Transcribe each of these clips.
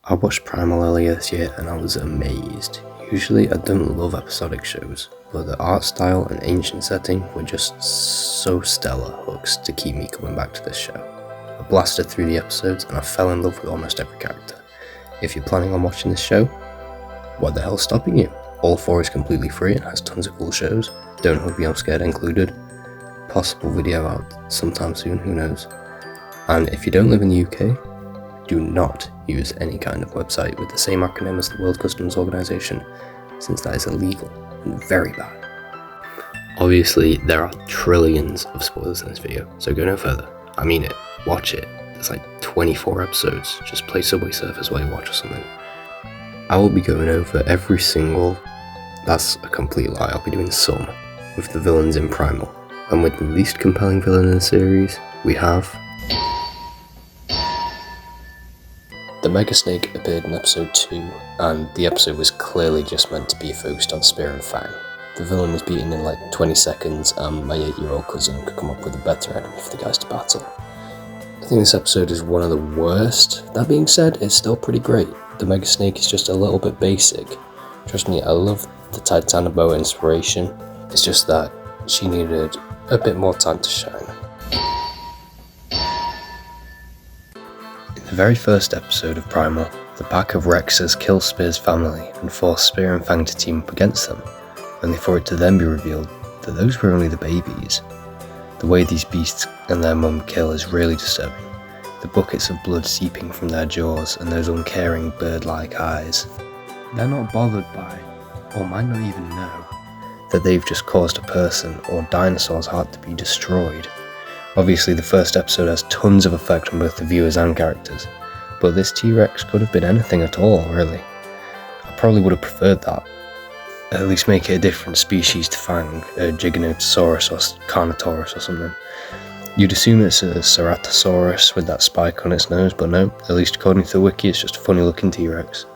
I watched Primal earlier this year and I was amazed. Usually I don't love episodic shows, but the art style and ancient setting were just so stellar hooks to keep me coming back to this show. I blasted through the episodes and I fell in love with almost every character. If you're planning on watching this show, what the hell's stopping you? All 4 is completely free and has tons of cool shows. Don't Hug Me I'm Scared included. Possible video out sometime soon, who knows. And if you don't live in the UK, do not use any kind of website with the same acronym as the World Customs Organization, since that is illegal and very bad. Obviously, there are trillions of spoilers in this video, so go no further. I mean it, watch it. There's like 24 episodes, just play Subway Surfers while you watch or something. I will be going over every single, that's a complete lie, I'll be doing some, with the villains in Primal. And with the least compelling villain in the series, we have... The Mega Snake appeared in episode 2, and the episode was clearly just meant to be focused on Spear and Fang. The villain was beaten in like 20 seconds, and my 8-year-old cousin could come up with a better enemy for the guys to battle. I think this episode is one of the worst. That being said, it's still pretty great. The Mega Snake is just a little bit basic. Trust me, I love the Titanoboa inspiration. It's just that she needed a bit more time to shine. In the very first episode of Primal, the pack of Rexers kill Spear's family and force Spear and Fang to team up against them, only for it to then be revealed that those were only the babies. The way these beasts and their mum kill is really disturbing. The buckets of blood seeping from their jaws and those uncaring bird-like eyes. They're not bothered by, or might not even know, that they've just caused a person or dinosaur's heart to be destroyed. Obviously the first episode has tons of effect on both the viewers and characters, but this T-Rex could have been anything at all, really. I probably would have preferred that. At least make it a different species to Fang, a Giganotosaurus or Carnotaurus or something. You'd assume it's a Ceratosaurus with that spike on its nose, but no, at least according to the wiki it's just a funny looking T-Rex.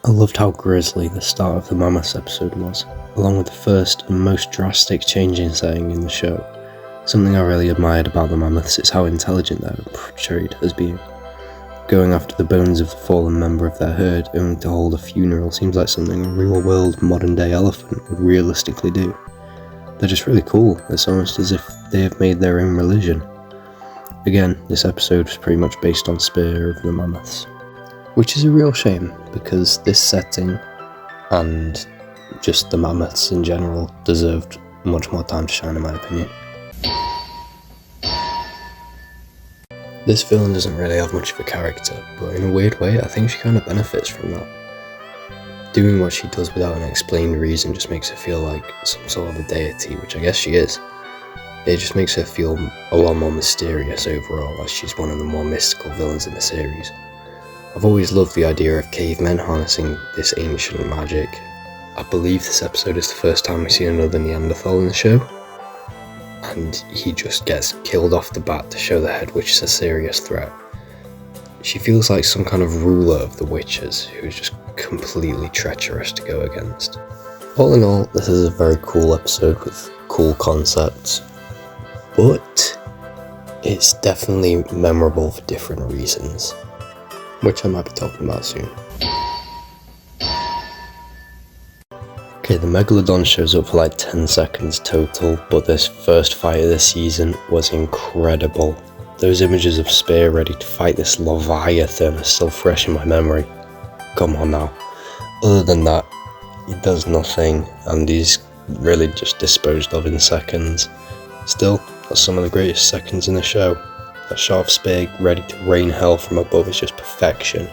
I loved how grisly the start of the Mammoths episode was, along with the first and most drastic change in setting in the show. Something I really admired about the Mammoths is how intelligent they are portrayed as being. Going after the bones of the fallen member of their herd only to hold a funeral seems like something a real-world modern-day elephant would realistically do. They're just really cool. It's almost as if they have made their own religion. Again, this episode was pretty much based on Spear of the Mammoths. Which is a real shame, because this setting, and just the Mammoths in general, deserved much more time to shine in my opinion. This villain doesn't really have much of a character, but in a weird way I think she kind of benefits from that. Doing what she does without an explained reason just makes her feel like some sort of a deity, which I guess she is. It just makes her feel a lot more mysterious overall, as she's one of the more mystical villains in the series. I've always loved the idea of cavemen harnessing this ancient magic. I believe this episode is the first time we see another Neanderthal in the show, and he just gets killed off the bat to show the head witch is a serious threat. She feels like some kind of ruler of the witches who is just completely treacherous to go against. All in all, this is a very cool episode with cool concepts, but it's definitely memorable for different reasons, which I might be talking about soon. Okay, the Megalodon shows up for like 10 seconds total, but this first fight of the season was incredible. Those images of Spear ready to fight this Leviathan are still fresh in my memory. Come on now. Other than that, he does nothing, and he's really just disposed of in seconds. Still, that's some of the greatest seconds in the show. That shot of Spear ready to rain hell from above is just perfection.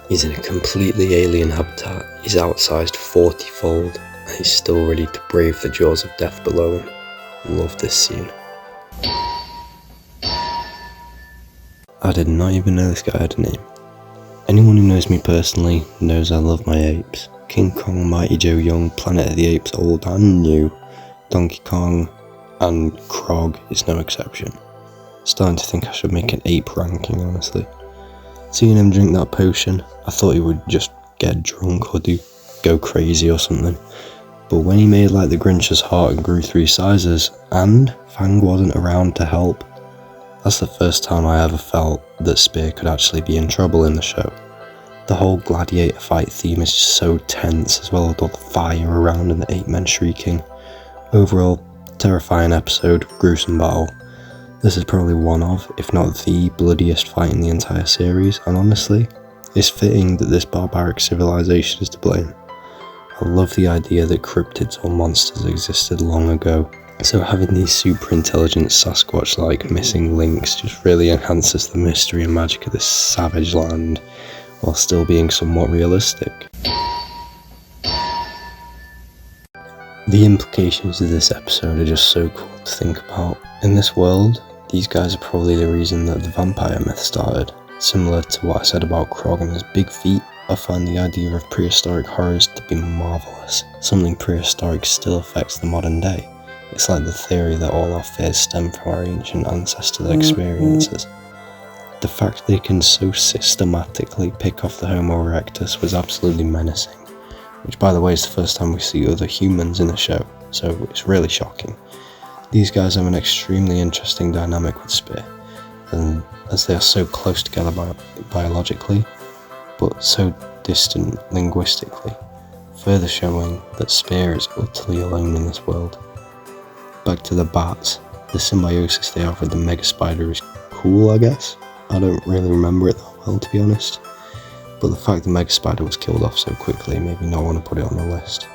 He's in a completely alien habitat, he's outsized 40-fold, and he's still ready to brave the jaws of death below him. Love this scene. I did not even know this guy had a name. Anyone who knows me personally knows I love my apes. King Kong, Mighty Joe Young, Planet of the Apes old and new, Donkey Kong, and Krog is no exception. Starting to think I should make an ape ranking, honestly. Seeing him drink that potion, I thought he would just get drunk or go crazy or something. But when he made like the Grinch's heart and grew 3 sizes, and Fang wasn't around to help, That's the first time I ever felt that Spear could actually be in trouble in the show. The whole gladiator fight theme is just so tense, as well as all the fire around and the 8 men shrieking. Overall, terrifying episode, gruesome battle. This is probably one of, if not the bloodiest fight in the entire series, and honestly, it's fitting that this barbaric civilization is to blame. I love the idea that cryptids or monsters existed long ago, so having these super intelligent Sasquatch-like missing links just really enhances the mystery and magic of this savage land, while still being somewhat realistic. The implications of this episode are just so cool to think about. In this world, these guys are probably the reason that the vampire myth started. Similar to what I said about Krog and his big feet, I find the idea of prehistoric horrors to be marvellous. Something prehistoric still affects the modern day. It's like the theory that all our fears stem from our ancient ancestors' experiences. The fact they can so systematically pick off the Homo erectus was absolutely menacing, which by the way is the first time we see other humans in the show, so it's really shocking. These guys have an extremely interesting dynamic with Spear, and as they are so close together biologically, but so distant linguistically, further showing that Spear is utterly alone in this world. Back to the bats, the symbiosis they have with the mega spider is cool, I guess. I don't really remember it that well, to be honest, but the fact the mega spider was killed off so quickly made me not want to put it on the list.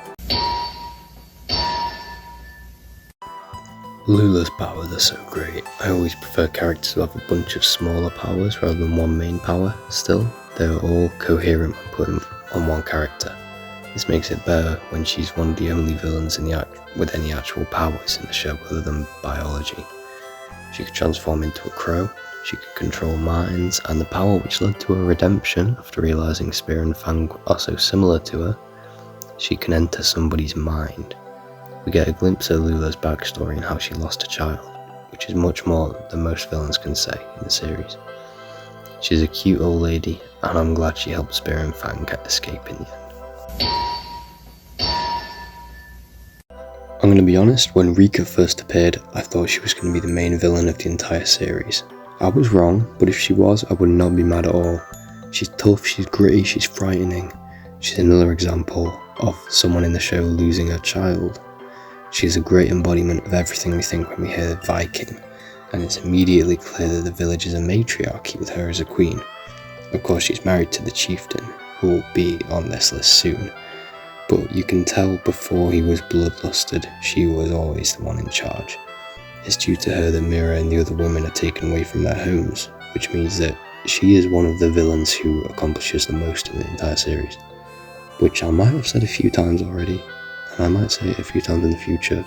Lula's powers are so great. I always prefer characters who have a bunch of smaller powers rather than one main power. Still, they're all coherent when put on one character. This makes it better when she's one of the only villains with any actual powers in the show other than biology. She could transform into a crow, she could control minds, and the power which led to her redemption after realising Spear and Fang are so similar to her, she can enter somebody's mind. We get a glimpse of Lula's backstory and how she lost a child, which is much more than most villains can say in the series. She's a cute old lady, and I'm glad she helped Spear and Fang escape in the end. I'm going to be honest, when Rika first appeared, I thought she was going to be the main villain of the entire series. I was wrong, but if she was, I would not be mad at all. She's tough, she's gritty, she's frightening. She's another example of someone in the show losing her child. She's a great embodiment of everything we think when we hear Viking, and it's immediately clear that the village is a matriarchy with her as a queen. Of course, she's married to the chieftain, who will be on this list soon, but you can tell before he was bloodlusted, she was always the one in charge. It's due to her that Mira and the other women are taken away from their homes, which means that she is one of the villains who accomplishes the most in the entire series, which I might have said a few times already, and I might say it a few times in the future,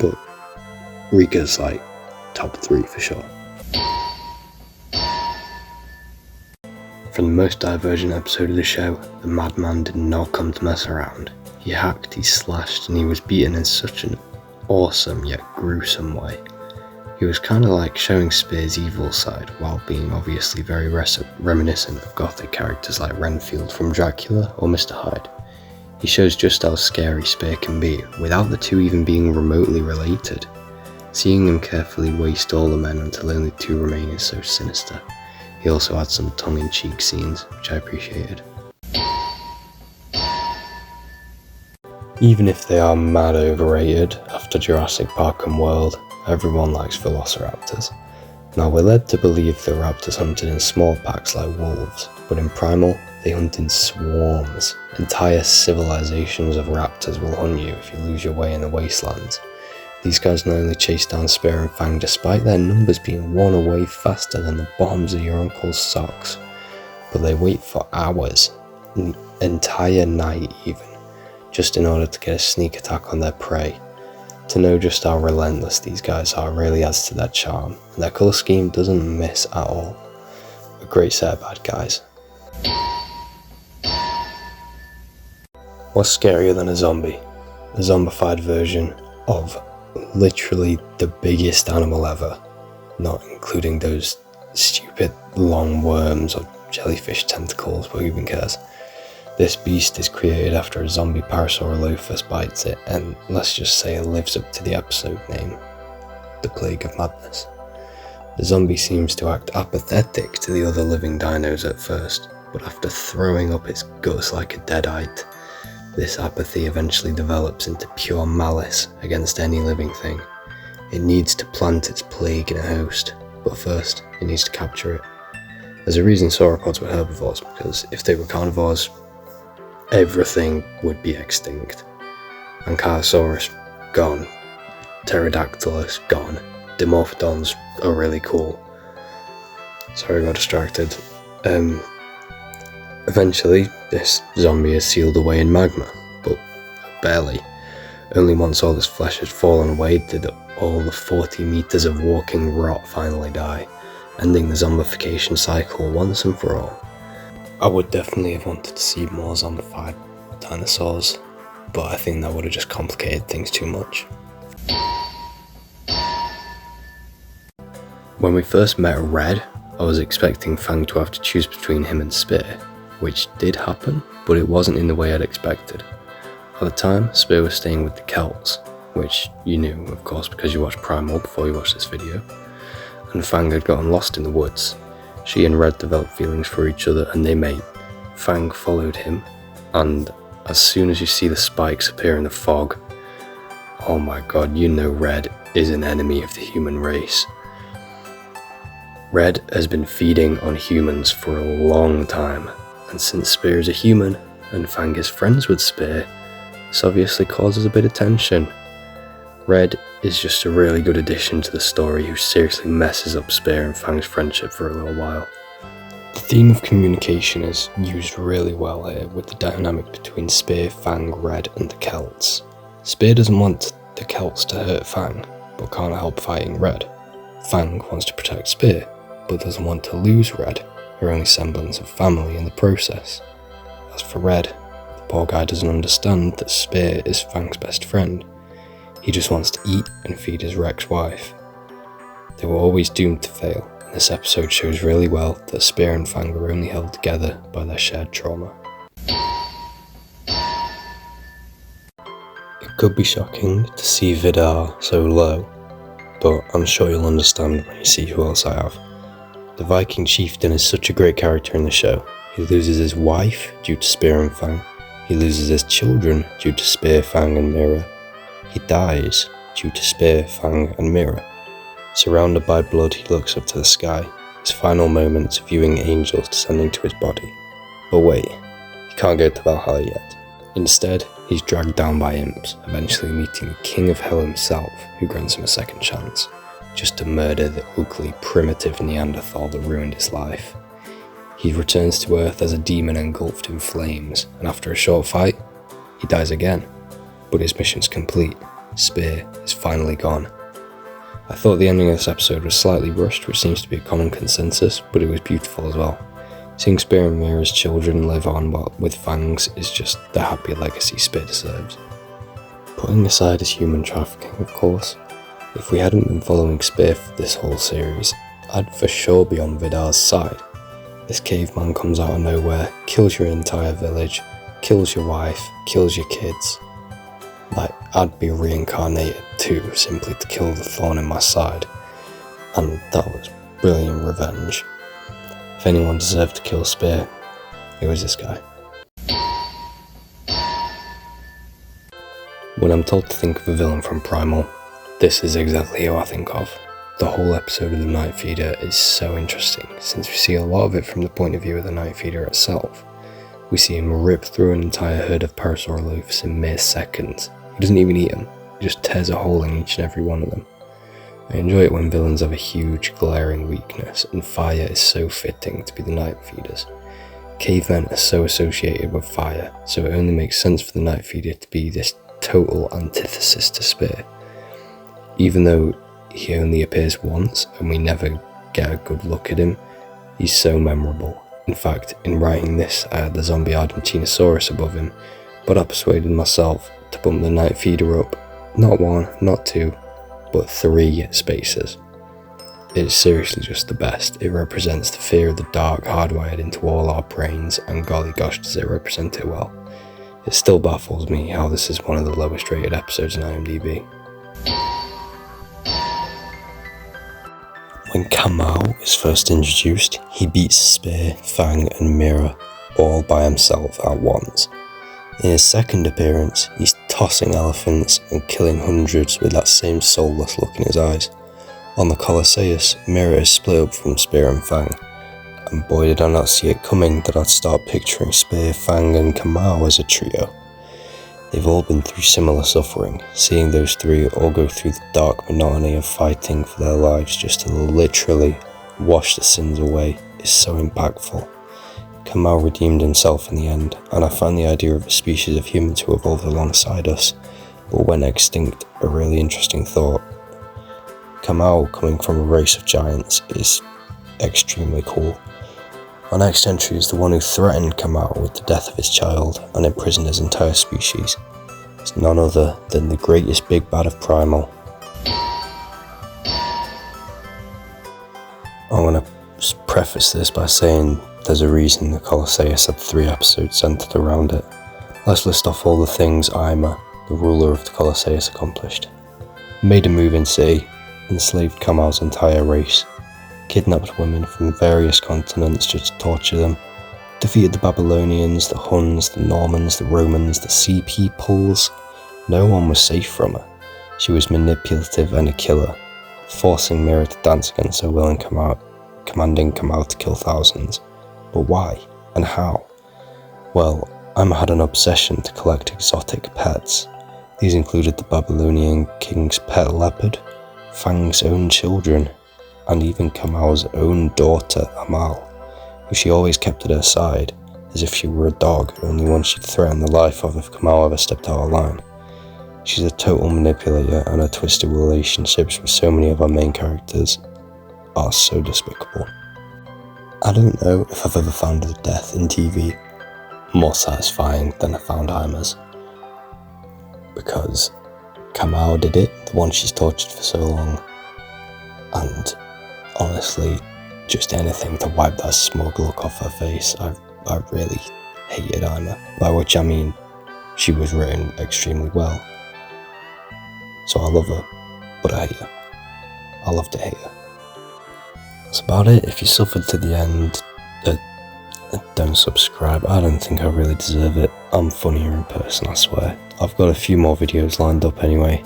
but Rika's like top 3 for sure. From the most divergent episode of the show, the madman did not come to mess around. He hacked, he slashed, and he was beaten in such an awesome yet gruesome way. He was kind of like showing Spear's evil side while being obviously very reminiscent of gothic characters like Renfield from Dracula or Mr. Hyde. He shows just how scary Spear can be without the two even being remotely related. Seeing him carefully waste all the men until only 2 remain is so sinister. He also had some tongue-in-cheek scenes, which I appreciated. Even if they are mad overrated, after Jurassic Park and World, everyone likes velociraptors. Now we're led to believe the raptors hunted in small packs like wolves, but in Primal, they hunt in swarms. Entire civilizations of raptors will hunt you if you lose your way in the wastelands. These guys not only chase down Spear and Fang despite their numbers being worn away faster than the bottoms of your uncle's socks, but they wait for hours, the entire night even, just in order to get a sneak attack on their prey. To know just how relentless these guys are really adds to their charm, and their colour scheme doesn't miss at all. A great set of bad guys. What's scarier than a zombie? A zombified version of literally the biggest animal ever, not including those stupid long worms or jellyfish tentacles, but who even cares? This beast is created after a zombie Parasaurolophus bites it, and let's just say it lives up to the episode name, The Plague of Madness. The zombie seems to act apathetic to the other living dinos at first, but after throwing up its guts like a deadite, this apathy eventually develops into pure malice against any living thing. It needs to plant its plague in a host, but first it needs to capture it. There's a reason sauropods were herbivores, because if they were carnivores, everything would be extinct. Ankylosaurus, gone. Pterodactylus, gone. Dimorphodons are really cool. Sorry, I got distracted. Eventually, this zombie is sealed away in magma, but barely. Only once all this flesh had fallen away did all the 40 meters of walking rot finally die, ending the zombification cycle once and for all. I would definitely have wanted to see more zombified dinosaurs, but I think that would have just complicated things too much. When we first met Red, I was expecting Fang to have to choose between him and Spear, which did happen, but it wasn't in the way I'd expected. At the time, Spear was staying with the Celts, which you knew, of course, because you watched Primal before you watched this video, and Fang had gotten lost in the woods. She and Red developed feelings for each other and they mate. Fang followed him, and as soon as you see the spikes appear in the fog, oh my god, you know Red is an enemy of the human race. Red has been feeding on humans for a long time, and since Spear is a human, and Fang is friends with Spear, this obviously causes a bit of tension. Red is just a really good addition to the story who seriously messes up Spear and Fang's friendship for a little while. The theme of communication is used really well here with the dynamic between Spear, Fang, Red and the Celts. Spear doesn't want the Celts to hurt Fang, but can't help fighting Red. Fang wants to protect Spear, but doesn't want to lose Red, her only semblance of family in the process. As for Red, the poor guy doesn't understand that Spear is Fang's best friend. He just wants to eat and feed his Rex wife. They were always doomed to fail, and this episode shows really well that Spear and Fang are only held together by their shared trauma. It could be shocking to see Vidar so low, but I'm sure you'll understand when you see who else I have. The Viking chieftain is such a great character in the show. He loses his wife due to Spear and Fang. He loses his children due to Spear, Fang and Mira. He dies due to Spear, Fang and Mira. Surrounded by blood, he looks up to the sky, his final moments viewing angels descending to his body. But wait, he can't go to Valhalla yet. Instead, he's dragged down by imps, eventually meeting the King of Hell himself, who grants him a second chance, just to murder the ugly, primitive Neanderthal that ruined his life. He returns to Earth as a demon engulfed in flames, and after a short fight, he dies again. But his mission's complete. Spear is finally gone. I thought the ending of this episode was slightly rushed, which seems to be a common consensus, but it was beautiful as well. Seeing Spear and Mira's children live on with Fangs is just the happy legacy Spear deserves. Putting aside his human trafficking, of course, if we hadn't been following Spear for this whole series, I'd for sure be on Vidar's side. This caveman comes out of nowhere, kills your entire village, kills your wife, kills your kids. Like, I'd be reincarnated too, simply to kill the thorn in my side. And that was brilliant revenge. If anyone deserved to kill Spear, it was this guy. When I'm told to think of a villain from Primal, this is exactly who I think of. The whole episode of the Night Feeder is so interesting, since we see a lot of it from the point of view of the Night Feeder itself. We see him rip through an entire herd of Parasaurolophus in mere seconds. He doesn't even eat them, he just tears a hole in each and every one of them. I enjoy it when villains have a huge glaring weakness, and fire is so fitting to be the Night Feeders. Cavemen are so associated with fire, so it only makes sense for the Night Feeder to be this total antithesis to Spear. Even though he only appears once and we never get a good look at him, he's so memorable. In fact, in writing this, I had the zombie Argentinosaurus above him, but I persuaded myself to bump the Night Feeder up, not 1, not 2, but 3 spaces. It's seriously just the best. It represents the fear of the dark hardwired into all our brains, and golly gosh does it represent it well. It still baffles me how this is one of the lowest rated episodes in IMDb. When Kamau is first introduced, he beats Spear, Fang and Mira all by himself at once. In his second appearance, he's tossing elephants and killing hundreds with that same soulless look in his eyes. On the Colosseus, Mira is split up from Spear and Fang, and boy did I not see it coming that I'd start picturing Spear, Fang and Kamau as a trio. They've all been through similar suffering. Seeing those three all go through the dark monotony of fighting for their lives just to literally wash the sins away is so impactful. Kamau redeemed himself in the end, and I find the idea of a species of humans who evolved alongside us but went extinct a really interesting thought. Kamau, coming from a race of giants, is extremely cool. Our next entry is the one who threatened Kamau with the death of his child and imprisoned his entire species. It's none other than the greatest big bad of Primal. I'm going to preface this by saying there's a reason the Colosseus had 3 episodes centered around it. Let's list off all the things Ima, the ruler of the Colosseus, accomplished. Made a move in sea, enslaved Kamau's entire race, kidnapped women from various continents just to torture them, defeated the Babylonians, the Huns, the Normans, the Romans, the Sea Peoples. No one was safe from her. She was manipulative and a killer, forcing Mira to dance against her will and commanding Kamau to kill thousands. But why and how? Well, Ima had an obsession to collect exotic pets. These included the Babylonian king's pet leopard, Fang's own children, and even Kamau's own daughter Amal, who she always kept at her side, as if she were a dog, only one she'd threaten the life of if Kamau ever stepped out of line. She's a total manipulator, and her twisted relationships with so many of our main characters are so despicable. I don't know if I've ever found a death in TV more satisfying than I found Ima's, because Kamau did it, the one she's tortured for so long, and honestly, just anything to wipe that smug look off her face. I really hated Ima, by which I mean she was written extremely well. So I love her, but I hate her. I love to hate her. That's about it. If you suffered to the end, don't subscribe. I don't think I really deserve it. I'm funnier in person, I swear. I've got a few more videos lined up anyway.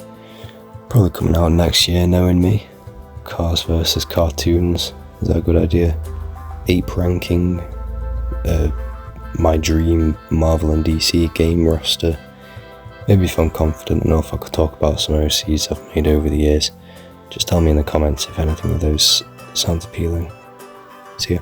Probably coming out next year, knowing me. Cars versus cartoons. Is that a good idea? Ape ranking. My dream Marvel and DC game roster. Maybe if I'm confident enough I could talk about some OCs I've made over the years. Just tell me in the comments if anything of those sounds appealing. See ya.